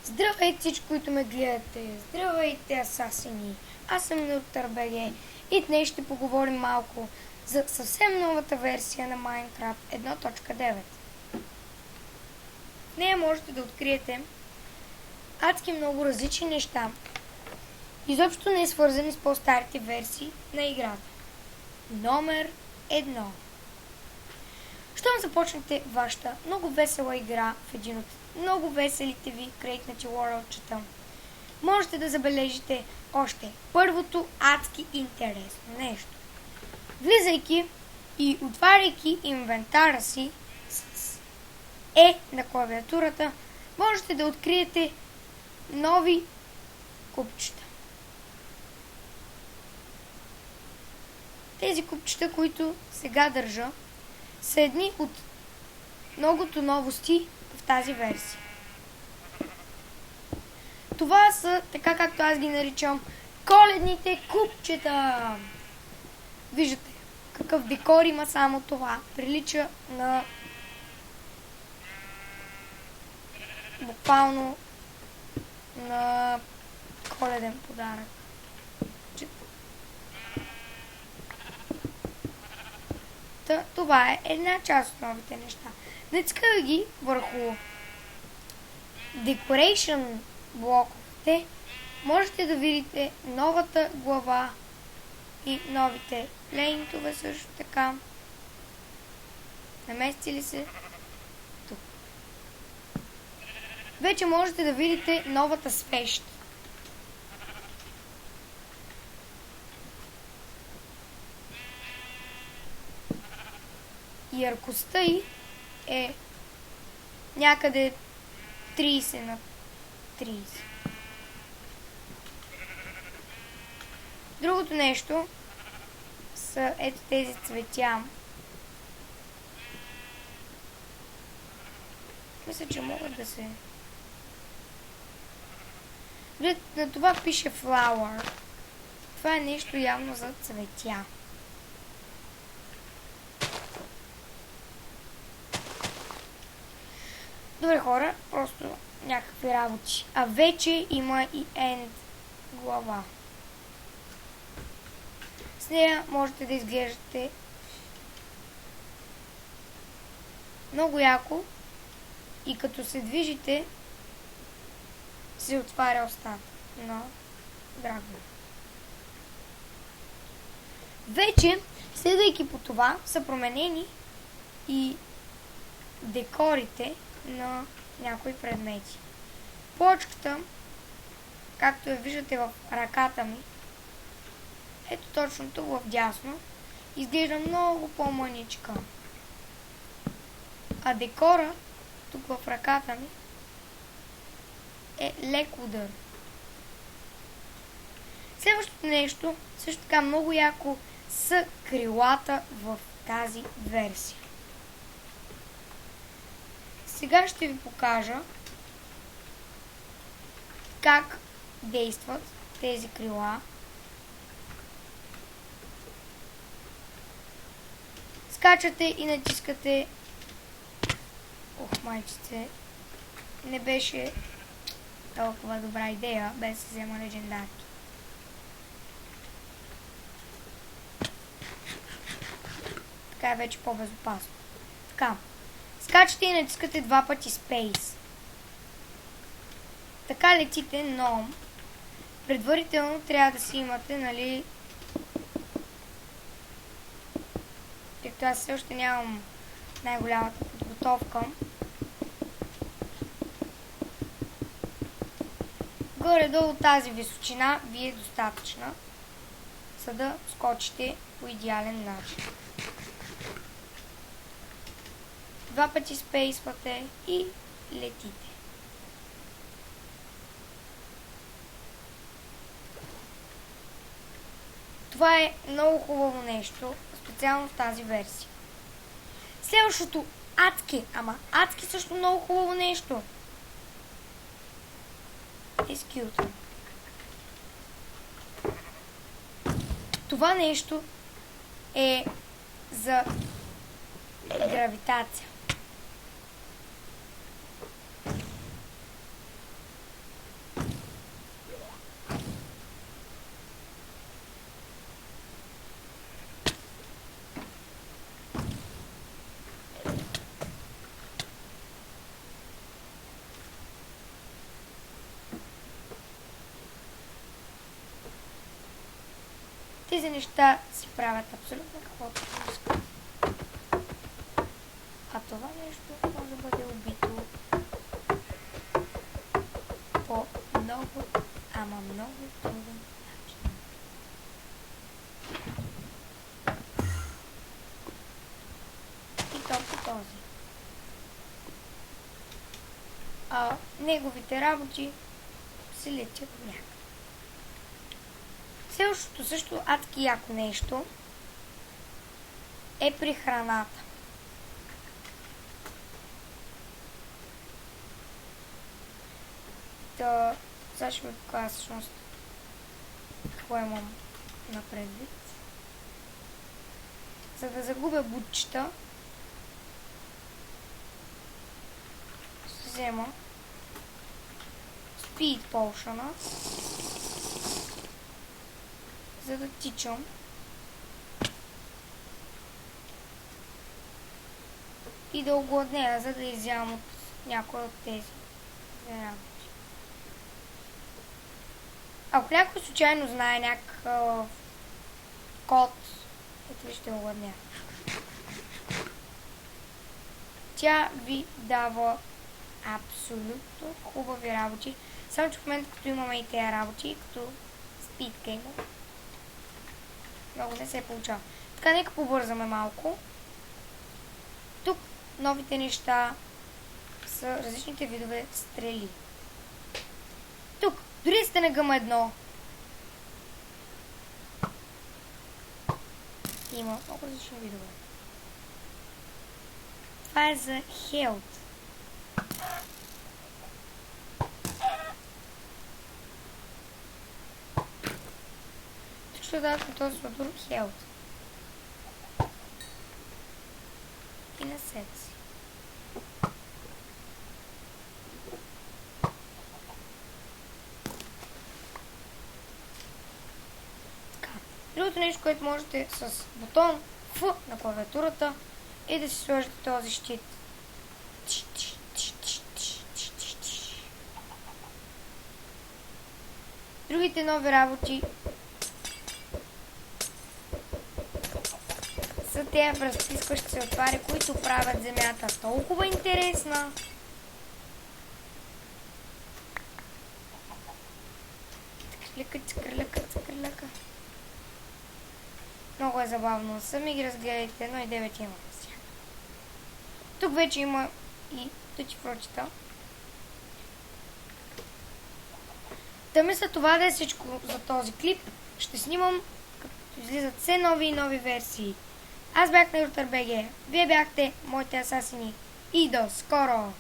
Здравейте всички, които ме гледате! Здравейте, асасини! Аз съм Доктор БГ и днес ще поговорим малко за съвсем новата версия на Minecraft 1.9. В нея можете да откриете адски много различни неща, изобщо не свързани с по-старите версии на играта. Номер 1. Щом започнете вашата много весела игра в един от много веселите ви креатнати world-чета, можете да забележите още първото адски интересно нещо. Влизайки и отваряйки инвентара си с E на клавиатурата, можете да откриете нови купчета. Тези купчета, които сега държа, са едни от многото новости в тази версия. Това са, така както аз ги наричам, коледните купчета. Виждате какъв декор има само това. Прилича на буквално на коледен подарък. Това е една част от новите неща. Натисках ги върху Decoration блоковете, можете да видите новата глава и новите плейнтове също така. Намести ли се? Тук. Вече можете да видите новата свещ. Яркостта й е някъде 30 на 30. Другото нещо са ето тези цветя. Мисля, че могат да се... На това пише flower. Това е нещо явно за цветя. Добре, хора, просто някакви работи. А вече има и end глава. С нея можете да изглеждате много яко и като се движите се отваря устата на драгона. Вече, следвайки по това, са променени и декорите на някои предмети. Плочката, както я виждате в ръката ми, ето точно тук в дясно, изглежда много по-мъничка. А декора, тук в ръката ми, е лек удар. Следващото нещо, също така много яко, са крилата в тази версия. Сега ще ви покажа как действат тези крила. Скачате и натискате. Майчице, не беше толкова добра идея, без да се взема легендарки. Така е вече по-безопасно. Така. Скачате и натискате два пъти Space. Така летите, но предварително трябва да си имате, нали... Тъй като аз все още нямам най-голямата подготовка. Горе-долу тази височина ви е достатъчна, за да скочите по идеален начин. Два пъти спейсвате и летите. Това е много хубаво нещо, специално в тази версия. Следващото адски също много хубаво нещо. Изкюта. Това нещо е за гравитация. тези неща си правят абсолютно каквото искат. А това нещо може да бъде убито по много, ама много труден начин. И то по този. А неговите работи се летят някак. Следващото също адски яко нещо е при храната. Сега ще ви покажа всъщност какво имам на предвид. За да загубя бутчета, взема Speed Potion, за да тичам и да огладнея, за да изям от някой от тези работи. Ако някой случайно знае някакъв код, ето ви ще огладня. Тя ви дава абсолютно хубави работи. Само че в момента, като имаме и тези работи, като спидка има, много не се получава. Така, нека побързаме малко. Тук новите неща са различните видове стрели. Тук, дори сте на гъма едно, има много различни видове. Това е за health. Ще дадат на този сладур health. И на себе си. Другото нещо, което можете с бутон F на клавиатурата, е да си сложите този щит. Другите нови работи са тези разпискващи се отвари, които правят земята толкова интересна. Цъкърлъка. Много е забавно. Сами ги разгледайте. 1.9 има. Тук вече има и тъчи прочита. Да мисля, това да е всичко за този клип. Ще снимам, като излизат все нови и нови версии. Аз бях на Юртър БГ. Вие бяхте моите асасини. И до скоро!